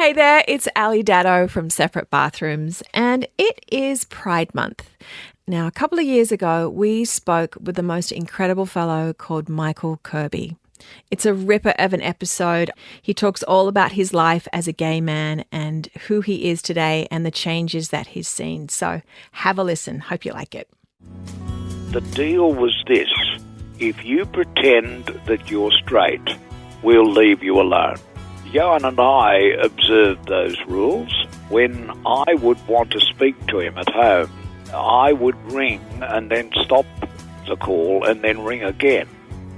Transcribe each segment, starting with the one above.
Hey there, it's Daddo from Separate Bathrooms, and it is Pride Month. Now, a couple of years ago, we spoke with the most incredible fellow called Michael Kirby. It's a ripper of an episode. He talks all about his life as a gay man and who he is today and the changes that he's seen. So have a listen. Hope you like it. The deal was this. If you pretend that you're straight, we'll leave you alone. Johan and I observed those rules. When I would want to speak to him at home, I would ring and then stop the call and then ring again.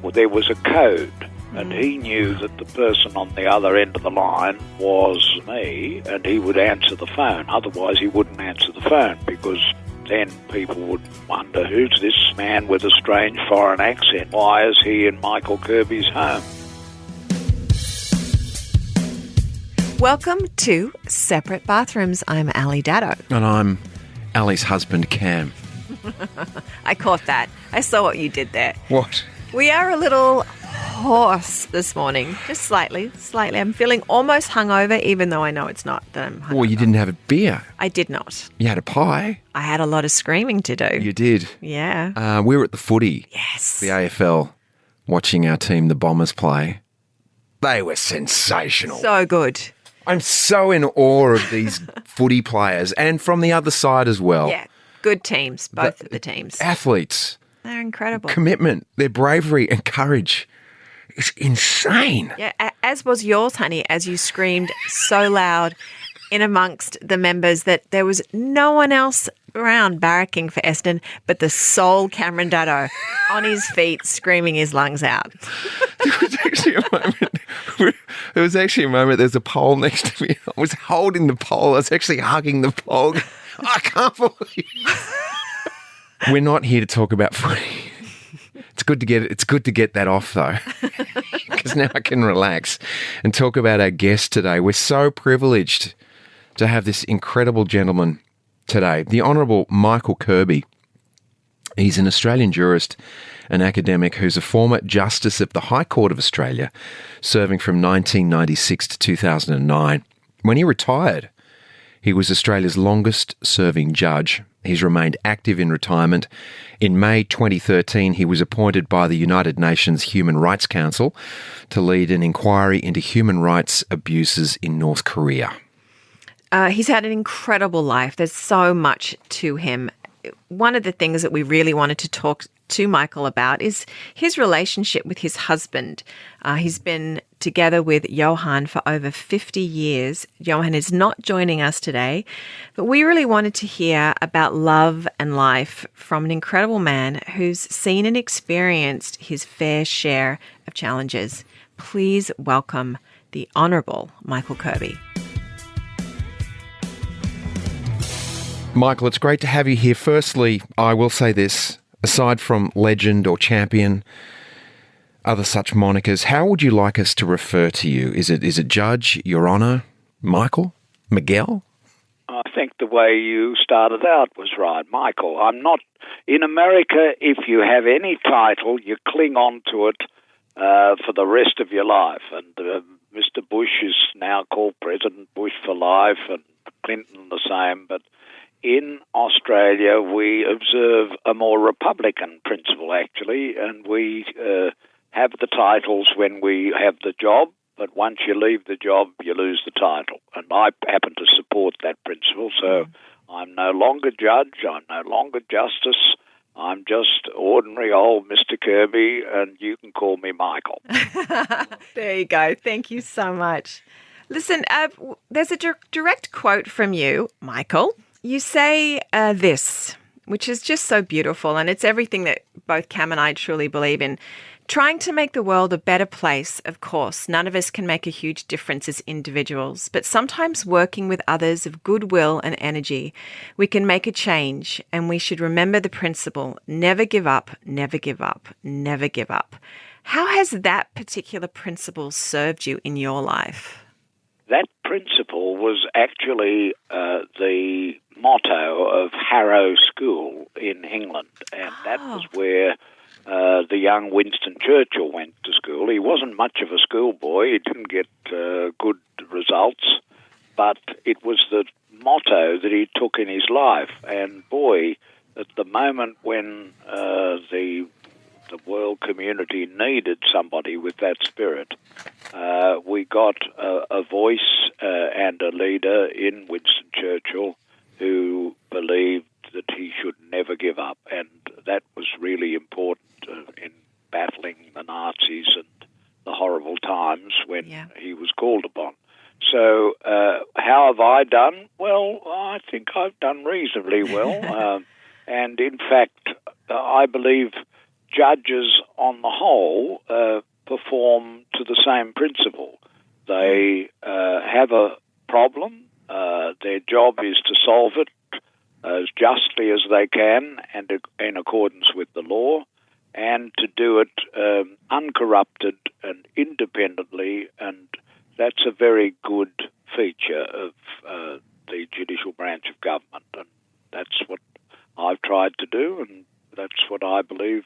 Well, there was a code, and he knew that the person on the other end of the line was me, and he would answer the phone. Otherwise, he wouldn't answer the phone, because then people would wonder, who's this man with a strange foreign accent? Why is he in Michael Kirby's home? Welcome to Separate Bathrooms. I'm Daddo. And I'm Ali's husband, Cam. I caught that. I saw what you did there. What? We are a little hoarse this morning, just slightly. I'm feeling almost hungover, even though I know it's not that I'm hungover. Well, you didn't have a beer. I did not. You had a pie. I had a lot of screaming to do. You did. Yeah. We were at the footy. Yes. The AFL, watching our team, the Bombers, play. They were sensational. So good. I'm so in awe of these footy players, and from the other side as well. Yeah. Good teams, both of the teams. Athletes. They're incredible. Commitment, their bravery and courage. It's insane. Yeah, as was yours, honey, as you screamed so loud in amongst the members that there was no one else around barracking for Eston but the sole Cameron Daddo on his feet screaming his lungs out. There was actually a moment, there's a pole next to me. I was holding the pole. I was actually hugging the pole. I can't believe We're not here to talk about footy. It's good to get that off, though, because now I can relax and talk about our guest today. We're so privileged to have this incredible gentleman today, the Honourable Michael Kirby. He's an Australian jurist and academic who's a former Justice of the High Court of Australia, serving from 1996 to 2009. When he retired, he was Australia's longest-serving judge. He's remained active in retirement. In May 2013, he was appointed by the United Nations Human Rights Council to lead an inquiry into human rights abuses in North Korea. He's had an incredible life. There's so much to him. One of the things that we really wanted to talk to Michael about is his relationship with his husband. He's been together with Johan for over 50 years. Johan is not joining us today, but we really wanted to hear about love and life from an incredible man who's seen and experienced his fair share of challenges. Please welcome the Honourable Michael Kirby. Michael, it's great to have you here. Firstly, I will say this, aside from legend or champion, other such monikers, how would you like us to refer to you? Is it Judge, Your Honour, Michael, Miguel? I think the way you started out was right, Michael. I'm not... In America, if you have any title, you cling on to it for the rest of your life. And Mr. Bush is now called President Bush for life, and Clinton the same, but in Australia, we observe a more Republican principle, actually, and we have the titles when we have the job, but once you leave the job, you lose the title. And I happen to support that principle, so I'm no longer judge, I'm no longer justice, I'm just ordinary old Mr. Kirby, and you can call me Michael. There you go. Thank you so much. Listen, there's a direct quote from you, Michael. You say this, which is just so beautiful, and it's everything that both Cam and I truly believe in. Trying to make the world a better place, of course. None of us can make a huge difference as individuals, but sometimes working with others of goodwill and energy, we can make a change, and we should remember the principle, never give up, never give up, never give up. How has that particular principle served you in your life? That principle was actually the motto of Harrow School in England, and that was where the young Winston Churchill went to school. He wasn't much of a schoolboy. He didn't get good results, but it was the motto that he took in his life. And boy, at the moment when the world community needed somebody with that spirit, we got a voice and a leader in Winston Churchill who believed that he should never give up, and that was really important in battling the Nazis and the horrible times when he was called upon. So how have I done? Well, I think I've done reasonably well. And in fact, I believe judges on the whole perform to the same principle. They have a problem. Their job is to solve it as justly as they can and in accordance with the law, and to do it uncorrupted and independently, and that's a very good feature of the judicial branch of government, and that's what I've tried to do, and that's what I believe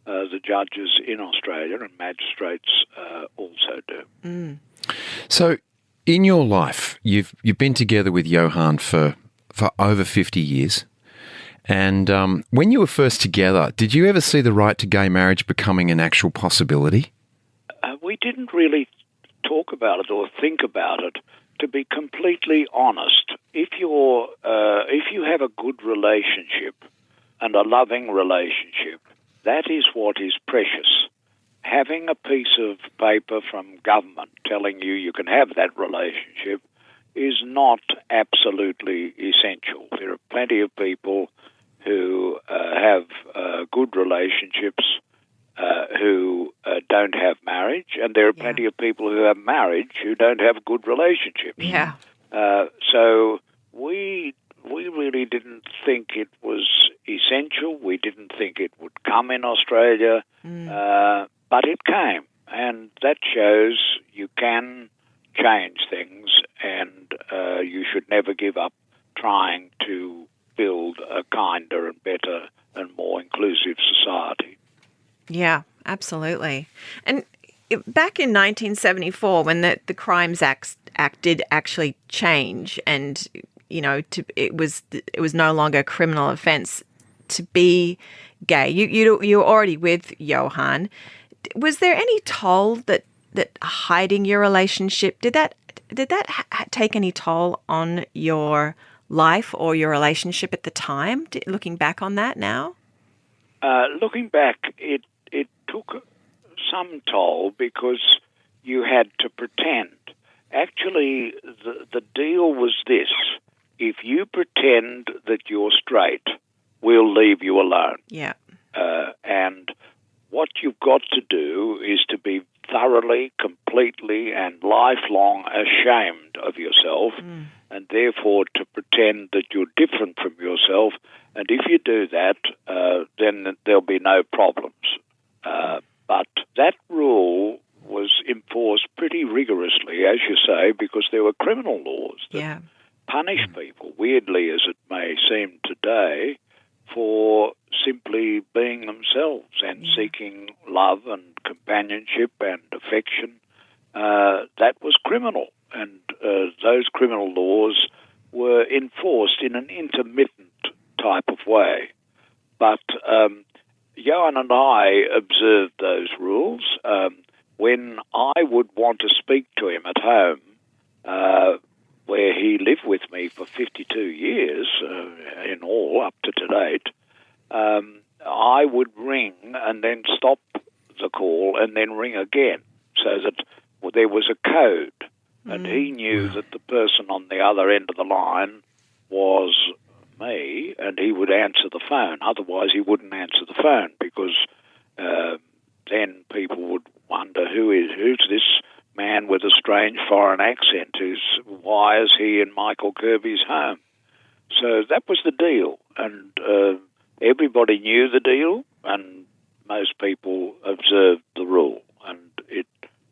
the judges in Australia and magistrates also do. So, in your life, you've been together with Johan for over 50 years. And when you were first together, did you ever see the right to gay marriage becoming an actual possibility? We didn't really talk about it or think about it. To be completely honest, if you have a good relationship and a loving relationship, that is what is precious. Having a piece of paper from government telling you can have that relationship is not absolutely essential. There are plenty of people who have good relationships who don't have marriage, and there are plenty of people who have marriage who don't have good relationships. Yeah. So we really didn't think it was essential. We didn't think it would come in Australia, but it came, and that shows you can change things, and you should never give up trying to build a kinder and better and more inclusive society. Yeah, absolutely. And back in 1974, when the Crimes Act did actually change, and it was no longer a criminal offence to be gay. You were already with Johan. Was there any toll that hiding your relationship did that take any toll on your life or your relationship at the time? Looking back on that now, looking back, it took some toll because you had to pretend. Actually, the deal was this: if you pretend that you're straight, we'll leave you alone. Yeah. And what you've got to do is to be thoroughly, completely, and lifelong ashamed of yourself, and therefore to pretend that you're different from yourself. And if you do that, then there'll be no problems. But that rule was enforced pretty rigorously, as you say, because there were criminal laws that punish people, weirdly as it may seem today, for simply being themselves and seeking love and companionship and affection. That was criminal, and those criminal laws were enforced in an intermittent type of way. But Johan and I observed those rules. When I would want to speak to him at home, where he lived with me for 52 years in all, up to date, I would ring and then stop the call and then ring again, so that there was a code, and he knew that the person on the other end of the line was me, and he would answer the phone. Otherwise, he wouldn't answer the phone, because then people would wonder who's this man with a strange foreign accent? Why is he in Michael Kirby's home? So that was the deal, and everybody knew the deal, and most people observed the rule. And it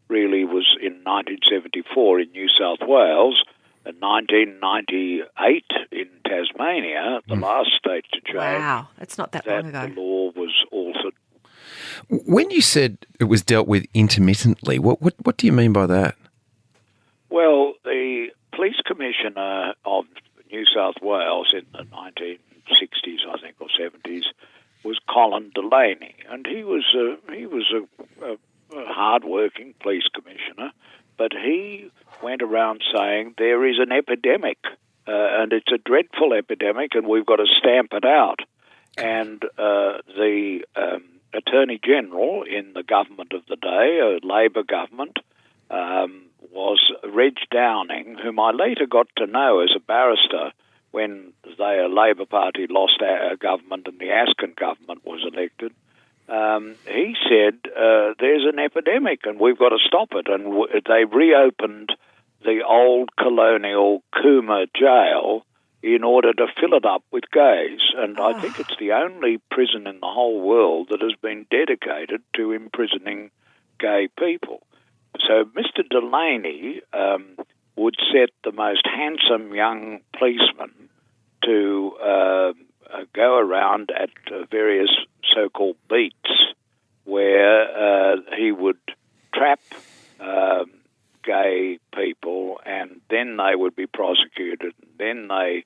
really was in 1974 in New South Wales, and 1998 in Tasmania, the last state to change. Wow, that's not that long ago. The law was altered. When you said it was dealt with intermittently, what do you mean by that? Well, the police commission Commissioner of New South Wales in the 1960s, I think, or 70s, was Colin Delaney, and he was a hard-working police commissioner, but he went around saying there is an epidemic, and it's a dreadful epidemic, and we've got to stamp it out. And the Attorney General in the government of the day, a Labor government, was Reg Downing, whom I later got to know as a barrister when the Labor Party lost our government and the Askin government was elected. He said, there's an epidemic and we've got to stop it. And they reopened the old colonial Cooma jail in order to fill it up with gays. And I think it's the only prison in the whole world that has been dedicated to imprisoning gay people. So Mr. Delaney would set the most handsome young policeman to go around at various so-called beats where he would trap gay people, and then they would be prosecuted, and then they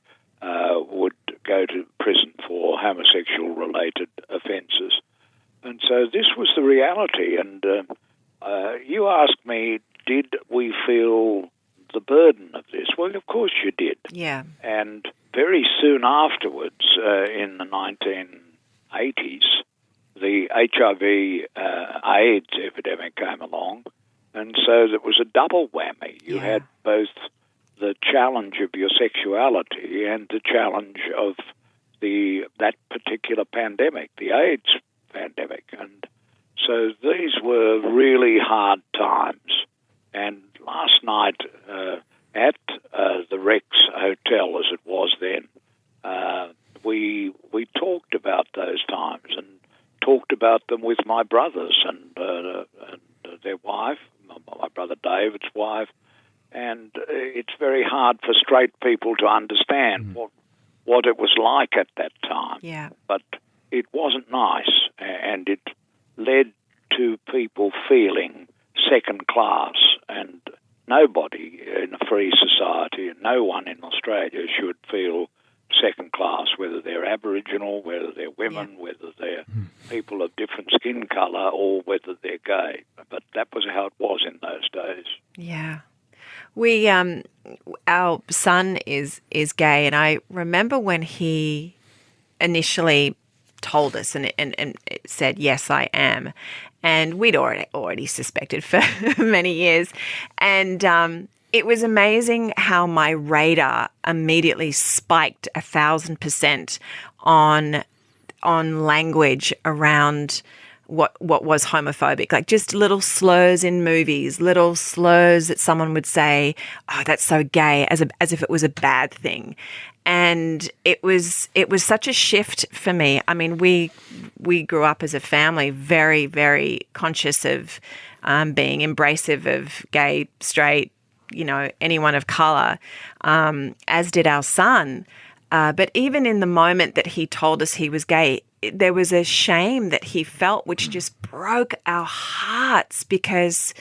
would go to prison for homosexual-related offences. And so this was the reality. And you asked me, did we feel the burden of this? Well, of course you did. Yeah. And very soon afterwards, in the 1980s, the HIV/AIDS epidemic came along, and so it was a double whammy. You had both the challenge of your sexuality and the challenge of that particular pandemic, the AIDS pandemic. And so these were really hard times. And last night at the Rex Hotel, as it was then, we talked about those times and talked about them with my brothers and their wife, my brother David's wife. And it's very hard for straight people to understand what it was like at that time. Yeah. But it wasn't nice, and it led to people feeling second class, and nobody in a free society, no one in Australia should feel second class, whether they're Aboriginal, whether they're women, whether they're people of different skin colour, or whether they're gay. But that was how it was in those days. Yeah. We, our son is gay, and I remember when he initially told us and said, yes, I am. And we'd already suspected for many years. And it was amazing how my radar immediately spiked 1,000% on language around what was homophobic, like just little slurs in movies, little slurs that someone would say, oh, that's so gay, as if it was a bad thing. And it was such a shift for me. I mean, we grew up as a family very, very conscious of being embracive of gay, straight, anyone of colour, as did our son. But even in the moment that he told us he was gay, there was a shame that he felt which just broke our hearts, because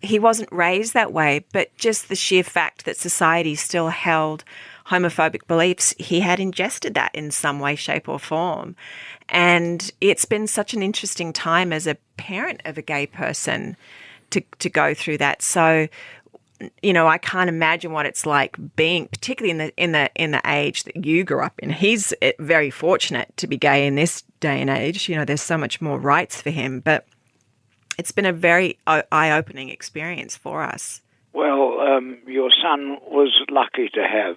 he wasn't raised that way, but just the sheer fact that society still held homophobic beliefs, he had ingested that in some way, shape or form. And it's been such an interesting time as a parent of a gay person to go through that. So, I can't imagine what it's like being, particularly in the age that you grew up in. He's very fortunate to be gay in this day and age. There's so much more rights for him, but it's been a very eye-opening experience for us. Well, your son was lucky to have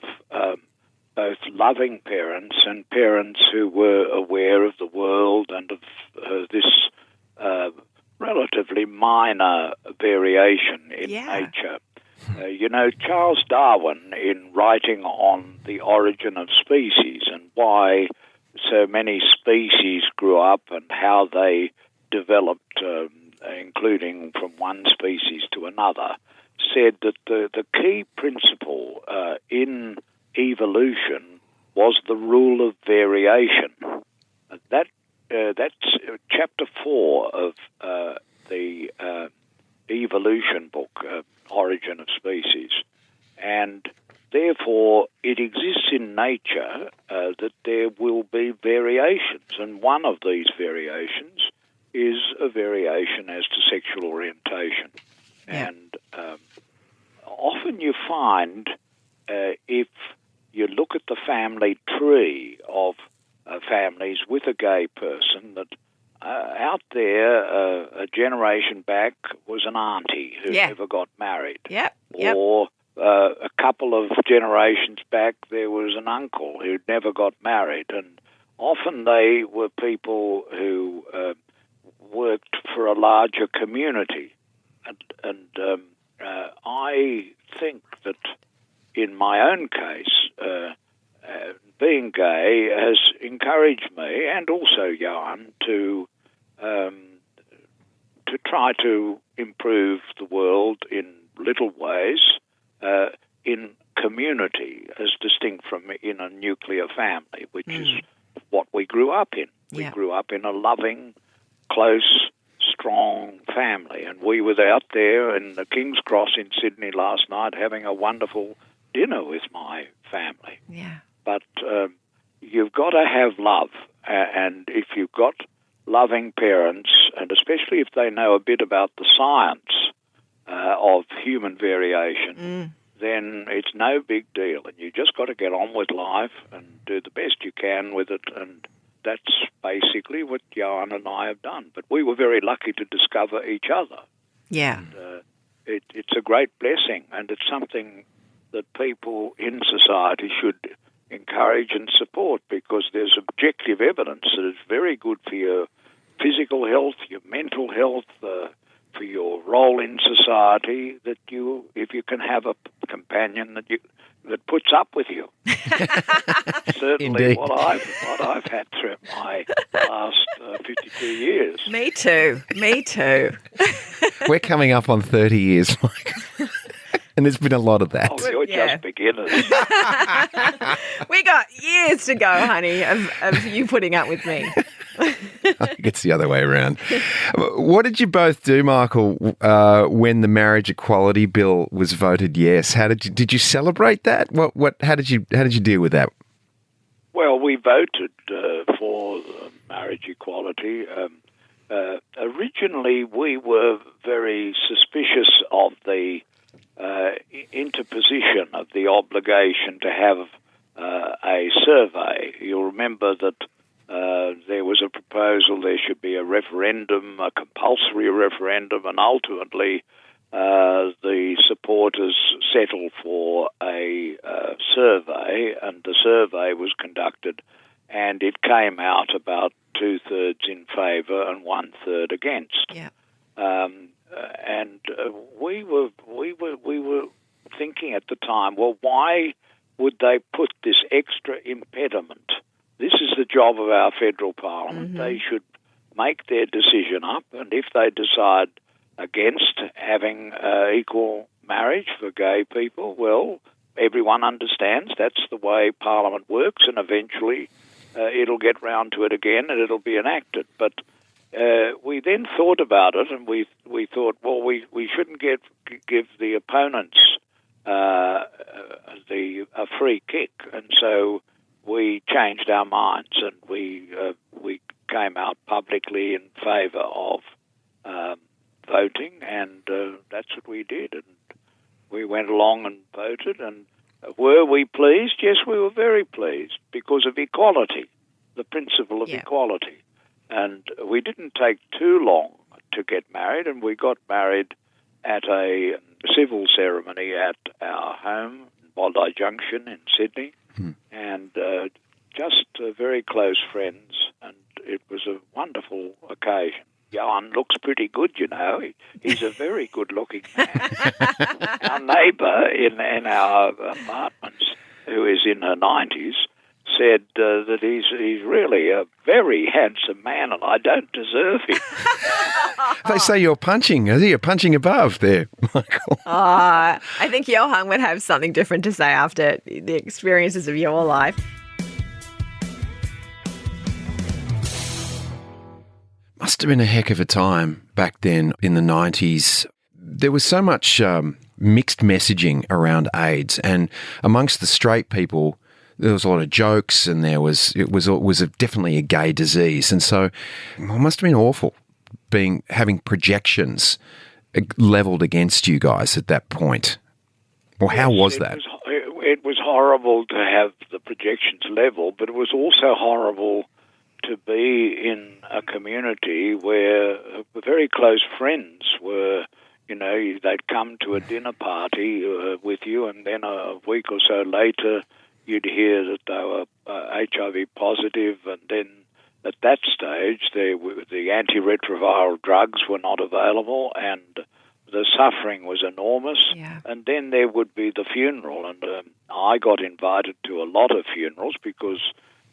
both loving parents and parents who were aware of the world and of this relatively minor variation in nature. Charles Darwin, in writing on the origin of species and why so many species grew up and how they developed, including from one species to another, said that the key principle in evolution was the rule of variation. That's chapter 4 of the evolution book, Origin of Species. And there therefore it exists in nature that there will be variations, and one of these variations is a variation as to sexual orientation. Yeah. And often you find, if you look at the family tree of families with a gay person, that out there, a generation back was an auntie who never got married. Yep. Or a couple of generations back, there was an uncle who never got married. And often they were people who worked for a larger community. And I think that in my own case, being gay has encouraged me, and also Johan, to try to improve the world in little ways, in community, as distinct from in a nuclear family, which is what we grew up in. We grew up in a loving, close, strong family, and we were out there in the King's Cross in Sydney last night having a wonderful dinner with my family. Yeah. But you've got to have love, and if you've got loving parents, and especially if they know a bit about the science of human variation, then it's no big deal, and you just got to get on with life and do the best you can with it, and that's basically what Johan and I have done. But we were very lucky to discover each other. Yeah. And, it's a great blessing, and it's something that people in society should encourage and support, because there's objective evidence that it's very good for your physical health, your mental health, for your role in society, that if you can have a companion that puts up with you. Certainly Indeed. what I've had through my last 52 years. Me too. We're coming up on 30 years, Mike. And there's been a lot of that. Oh, we're just beginners. We got years to go, honey, of you putting up with me. I think it's the other way around. What did you both do, Michael, when the marriage equality bill was voted yes? How did you celebrate that? How did you deal with that? Well, we voted for marriage equality. Originally, we were very suspicious of the interposition of the obligation to have a survey. You'll remember that there was a proposal there should be a referendum, a compulsory referendum, and ultimately the supporters settled for a survey, and the survey was conducted, and it came out about 2/3 in favour and 1/3 against. Yeah. And we were thinking at the time, well, why would they put this extra impediment? This is the job of our federal parliament. Mm-hmm. They should make their decision up, and if they decide against having equal marriage for gay people, well, everyone understands that's the way Parliament works, and eventually it'll get round to it again and it'll be enacted. But we then thought about it, and we thought, well, we shouldn't give the opponents a free kick, and so we changed our minds, and we came out publicly in favour of voting, and that's what we did. And we went along and voted, and were we pleased? Yes, we were very pleased because of equality, the principle of equality. And we didn't take too long to get married, and we got married at a civil ceremony at our home, Bondi Junction in Sydney, and just very close friends, and it was a wonderful occasion. Johan looks pretty good, you know. He's a very good-looking man. Our neighbour in our apartments, who is in her 90s, said that he's really a very handsome man, and I don't deserve him. They say you're punching above there, Michael. I think Johan would have something different to say after the experiences of your life. Must have been a heck of a time back then in the 90s. There was so much mixed messaging around AIDS, and amongst the straight people, there was a lot of jokes, and it was definitely a gay disease, and so it must have been awful having projections leveled against you guys at that point. Well, how was that? It was horrible to have the projections leveled, but it was also horrible to be in a community where very close friends were, they'd come to a dinner party with you, and then a week or so later you'd hear that they were HIV positive, and then at that stage the antiretroviral drugs were not available, and the suffering was enormous. Yeah. And then there would be the funeral, and I got invited to a lot of funerals because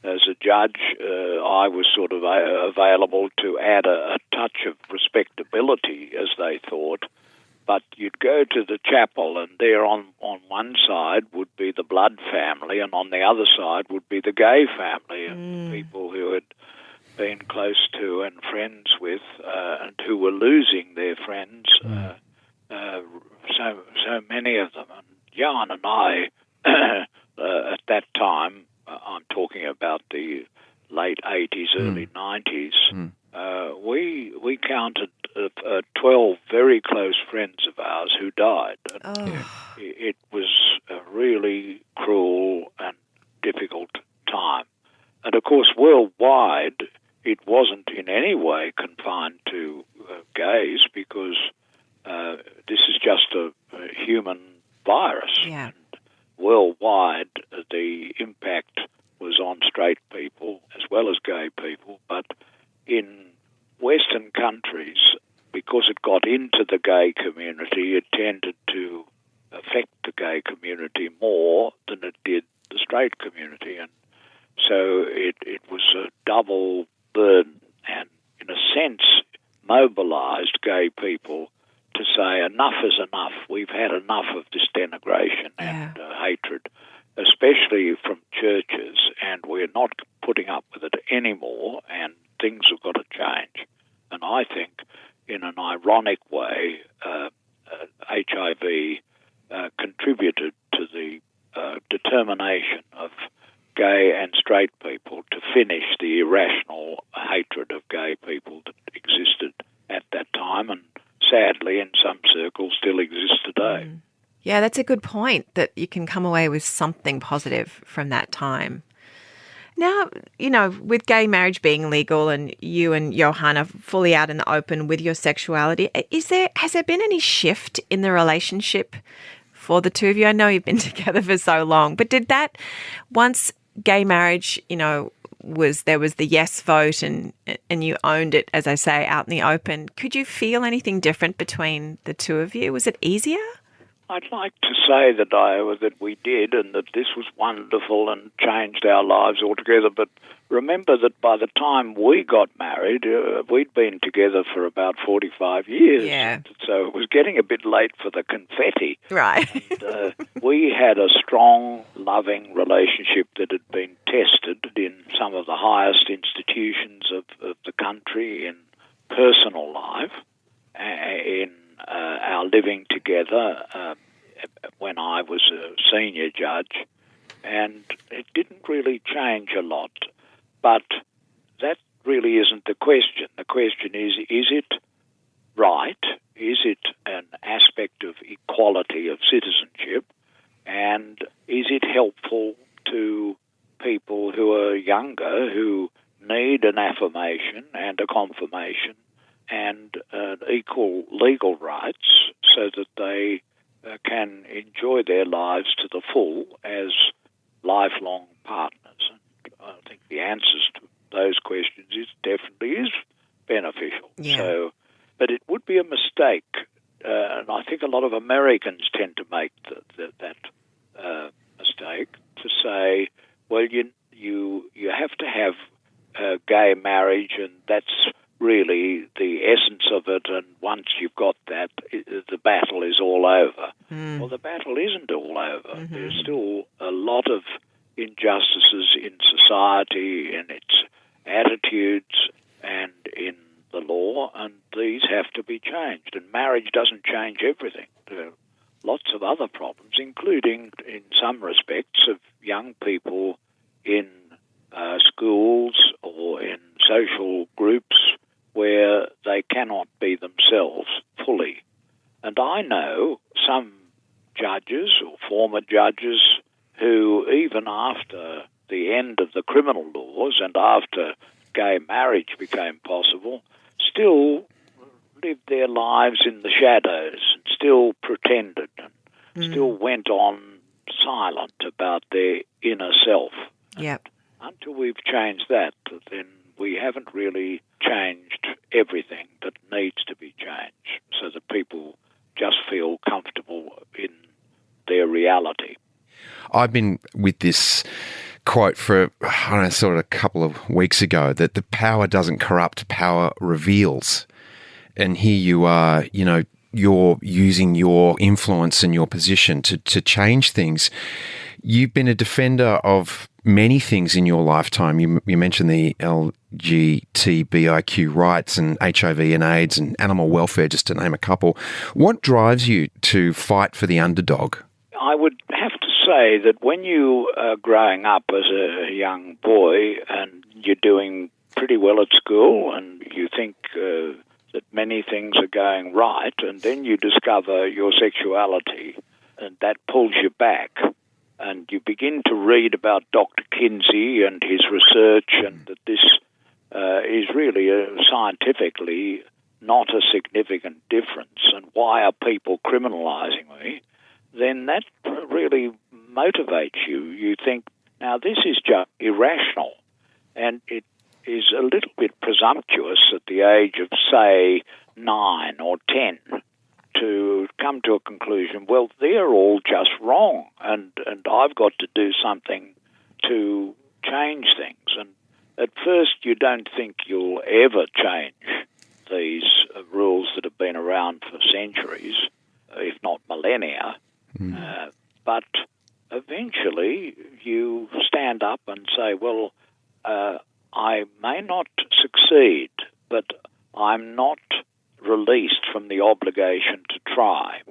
as a judge, I was sort of available to add a touch of respectability, as they thought. But you'd go to the chapel, and there on one side would be the blood family, and on the other side would be the gay family, and people who had been close to and friends with, and who were losing their friends, so many of them. And Johan and I, at that time, I'm talking about the late 80s, early 90s, we counted 12 very close friends of ours who died. And it was a really cruel and difficult time. And of course, worldwide, it wasn't in any way confined to gays, because this is just a human virus. Yeah. And worldwide, the impact was on straight people as well as gay people. But in Western countries, because it got into the gay community, it tended to affect the gay community more than it did the straight community. And so it was a double burden, and in a sense mobilized gay people to say enough is enough. We've had enough of this denigration and hatred, especially from churches, and we're not putting up with it anymore, and things have got to change. And I think, in an ironic way, HIV contributed to the determination of gay and straight people to finish the irrational hatred of gay people that existed at that time, and sadly in some circles still exists today. Yeah, that's a good point, that you can come away with something positive from that time. Now, with gay marriage being legal and you and Johan are fully out in the open with your sexuality, has there been any shift in the relationship for the two of you? I know you've been together for so long, but did that, once gay marriage, there was the yes vote and you owned it, as I say, out in the open, could you feel anything different between the two of you? Was it easier? I'd like to say that we did, and that this was wonderful and changed our lives altogether. But remember that by the time we got married, we'd been together for about 45 years. Yeah. So it was getting a bit late for the confetti. Right. And, we had a strong, loving relationship that had been tested in some of the highest institutions of the country, in personal life, in our living together when I was a senior judge, and it didn't really change a lot. But that really isn't the question. The question is it right? Is it an aspect of equality of citizenship? And is it helpful to people who are younger, who need an affirmation and a confirmation and equal legal rights, so that they can enjoy their lives to the full as lifelong partners? And I think the answers to those questions definitely is beneficial. Yeah. So, but it would be a mistake, and I think a lot of Americans tend to make that mistake, to say, well, you have to have gay marriage, and that's really the essence of it, and once you've got that, the battle is all over. Well, the battle isn't all over. There's still a lot of injustices in society, in its attitudes, and in the law, and these have to be changed. And marriage doesn't change everything. There are lots other problems, including, in some respects, of young people in schools or in social groups where they cannot be themselves fully. And I know some judges or former judges who, even after the end of the criminal laws and after gay marriage became possible, still lived their lives in the shadows and still pretended and still went on silent about their inner self. Yep. Until we've changed that, then we haven't really changed everything that needs to be changed so that people just feel comfortable in their reality. I've been with this quote for, I don't know, sort of a couple of weeks ago, that the power doesn't corrupt, power reveals. And here you are, you know, you're using your influence and your position to change things. You've been a defender of many things in your lifetime. You mentioned the LGBTIQ rights and HIV and AIDS and animal welfare, just to name a couple. What drives you to fight for the underdog? I would have to say that when you are growing up as a young boy and you're doing pretty well at school and you think that many things are going right, and then you discover your sexuality and that pulls you back, and you begin to read about Dr. Kinsey and his research, and that this is really scientifically not a significant difference, and why are people criminalizing me, then that really motivates you. You think, now this is just irrational, and it is a little bit presumptuous at the age of, say, 9 or 10 to come to a conclusion, well, they're all just wrong, and I've got to do something to change things. And at first you don't think you'll ever change these rules that have been around for centuries, if not millennia, but eventually you stand up and say, well, I may not succeed, but I'm not released from the obligation to try.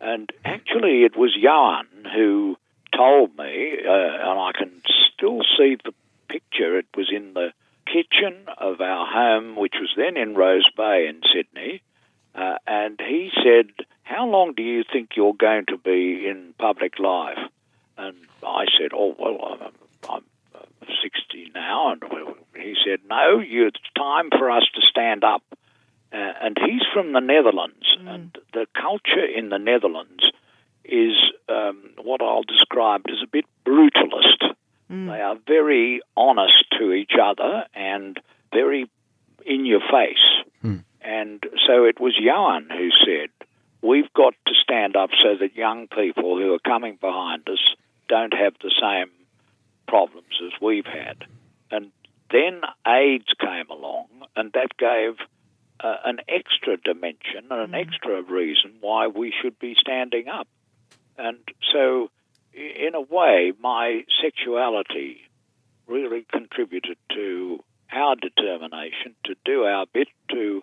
And actually it was Johan who told me, and I can still see the picture, it was in the kitchen of our home, which was then in Rose Bay in Sydney, and he said, how long do you think you're going to be in public life? And I said, oh, well, I'm 60 now. And he said, no, it's time for us to stand up. And he's from the Netherlands, and the culture in the Netherlands is what I'll describe as a bit brutalist. They are very honest to each other and very in your face. And so it was Johan who said, we've got to stand up so that young people who are coming behind us don't have the same problems as we've had. And then AIDS came along, and that gave an extra dimension and an extra reason why we should be standing up. And so, in a way, my sexuality really contributed to our determination to do our bit to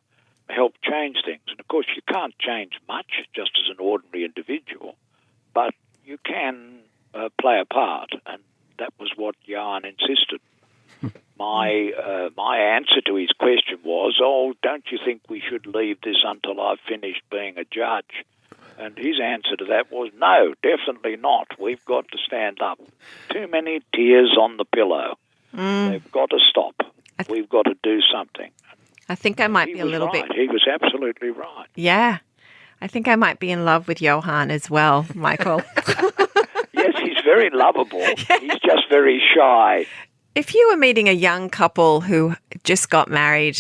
help change things. And of course, you can't change much just as an ordinary individual, but you can play a part, and that was what Johan insisted. My answer to his question was, oh, don't you think we should leave this until I've finished being a judge? And his answer to that was, no, definitely not. We've got to stand up. Too many tears on the pillow. They've got to stop. We've got to do something. I think I might be a little bit... He was absolutely right. Yeah. I think I might be in love with Johan as well, Michael. Yes, he's very lovable. He's just very shy. If you were meeting a young couple who just got married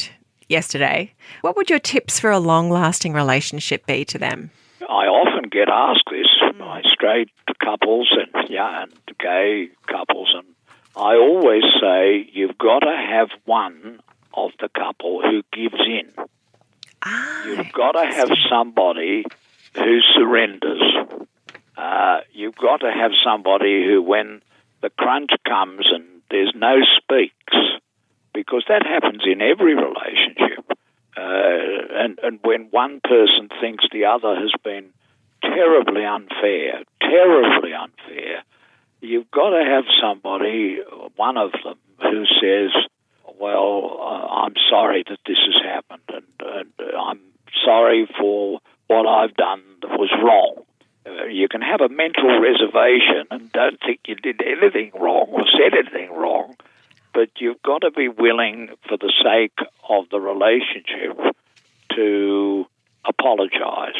yesterday, what would your tips for a long-lasting relationship be to them? I often get asked this by straight couples and gay couples, and I always say you've got to have one of the couple who gives in. You've got to have somebody who surrenders. You've got to have somebody who, when the crunch comes and there's no speaks, because that happens in every relationship. And when one person thinks the other has been terribly unfair, terribly unfair. You've got to have somebody, one of them, who says, well, I'm sorry that this has happened, and I'm sorry for what I've done that was wrong. You can have a mental reservation and don't think you did anything wrong or said anything wrong, but you've got to be willing, for the sake of the relationship, to apologise.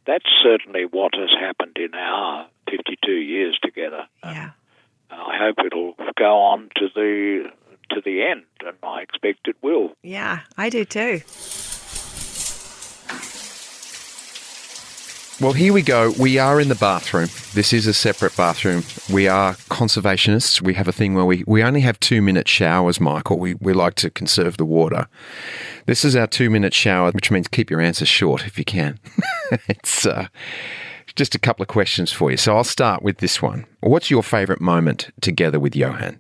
That's certainly what has happened in our 52 years together. Yeah. I hope it'll go on to the end, and I expect it will. Yeah, I do too. Well, here we go. We are in the bathroom. This is a separate bathroom. We are conservationists. We have a thing where we only have 2-minute showers, Michael. We like to conserve the water. This is our 2-minute shower, which means keep your answers short if you can. It's just a couple of questions for you. So I'll start with this one. What's your favourite moment together with Johan?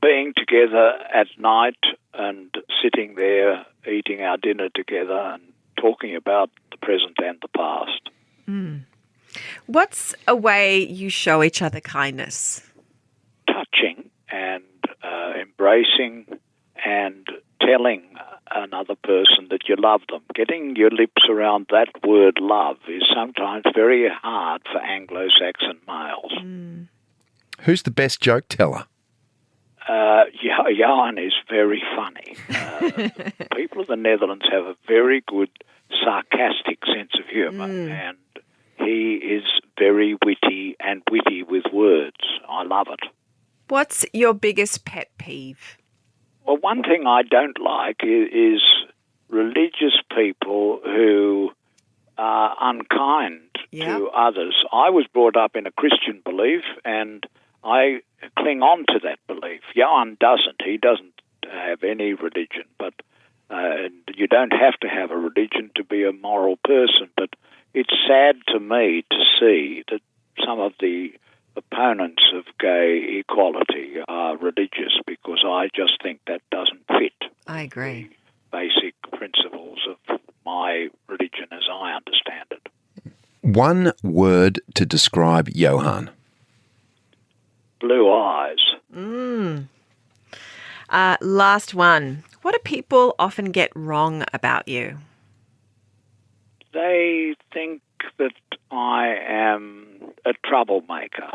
Being together at night and sitting there eating our dinner together and talking about the present and the past. What's a way you show each other kindness? Touching and embracing and telling another person that you love them. Getting your lips around that word love is sometimes very hard for Anglo-Saxon males. Who's the best joke teller? Johan is very funny. People of the Netherlands have a very good sarcastic sense of humour, and he is very witty and witty with words. I love it. What's your biggest pet peeve? Well, one thing I don't like is religious people who are unkind to others. I was brought up in a Christian belief, and I cling on to that belief. Johan doesn't. He doesn't have any religion, but you don't have to have a religion to be a moral person. But it's sad to me to see that some of the opponents of gay equality are religious, because I just think that doesn't fit. I agree. The basic principles of my religion as I understand it. One word to describe Johan. Blue eyes. Last one. What do people often get wrong about you? They think that I am a troublemaker.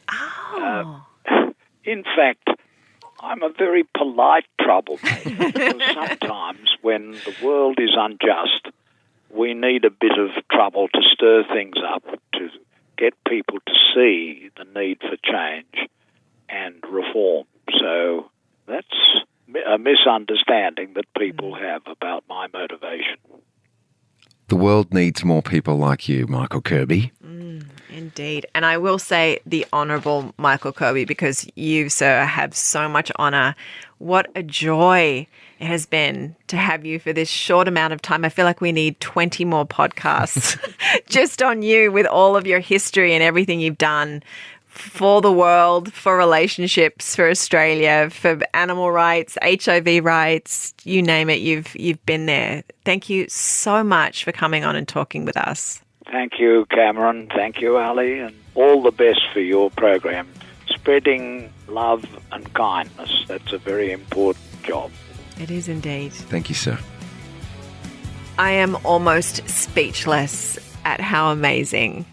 Oh. In fact, I'm a very polite troublemaker, because sometimes when the world is unjust, we need a bit of trouble to stir things up, to get people to see the need for change and reform. So that's a misunderstanding that people have about my motivation. The world needs more people like you, Michael Kirby. Indeed. And I will say the Honourable Michael Kirby, because you, sir, have so much honour. What a joy it has been to have you for this short amount of time. I feel like we need 20 more podcasts just on you, with all of your history and everything you've done for the world, for relationships, for Australia, for animal rights, HIV rights, you name it, you've been there. Thank you so much for coming on and talking with us. Thank you, Cameron. Thank you, Ali, and all the best for your program. Spreading love and kindness, that's a very important job. It is indeed. Thank you, sir. I am almost speechless at how amazing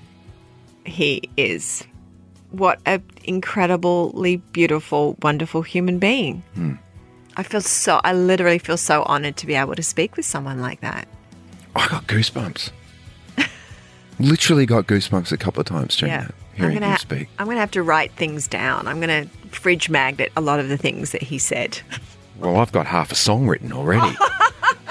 he is. What an incredibly beautiful, wonderful human being. I literally feel so honoured to be able to speak with someone like that. I got goosebumps. Literally got goosebumps a couple of times during that, hearing him speak. I'm going to have to write things down. I'm going to fridge magnet a lot of the things that he said. Well, I've got half a song written already.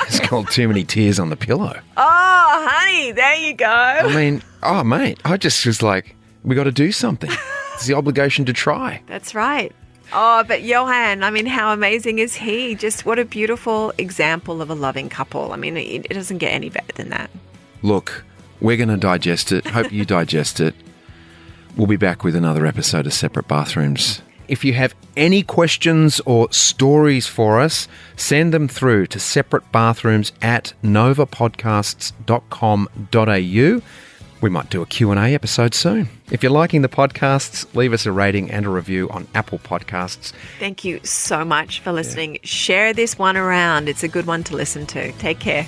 It's called Too Many Tears on the Pillow. Oh, honey, there you go. I mean, oh, mate, I just was like, we got to do something. It's the obligation to try. That's right. Oh, but Johan, I mean, how amazing is he? Just what a beautiful example of a loving couple. I mean, it doesn't get any better than that. Look, we're going to digest it. Hope you digest it. We'll be back with another episode of Separate Bathrooms. If you have any questions or stories for us, send them through to separatebathrooms@novapodcasts.com.au. We might do a Q&A episode soon. If you're liking the podcasts, leave us a rating and a review on Apple Podcasts. Thank you so much for listening. Share this one around. It's a good one to listen to. Take care.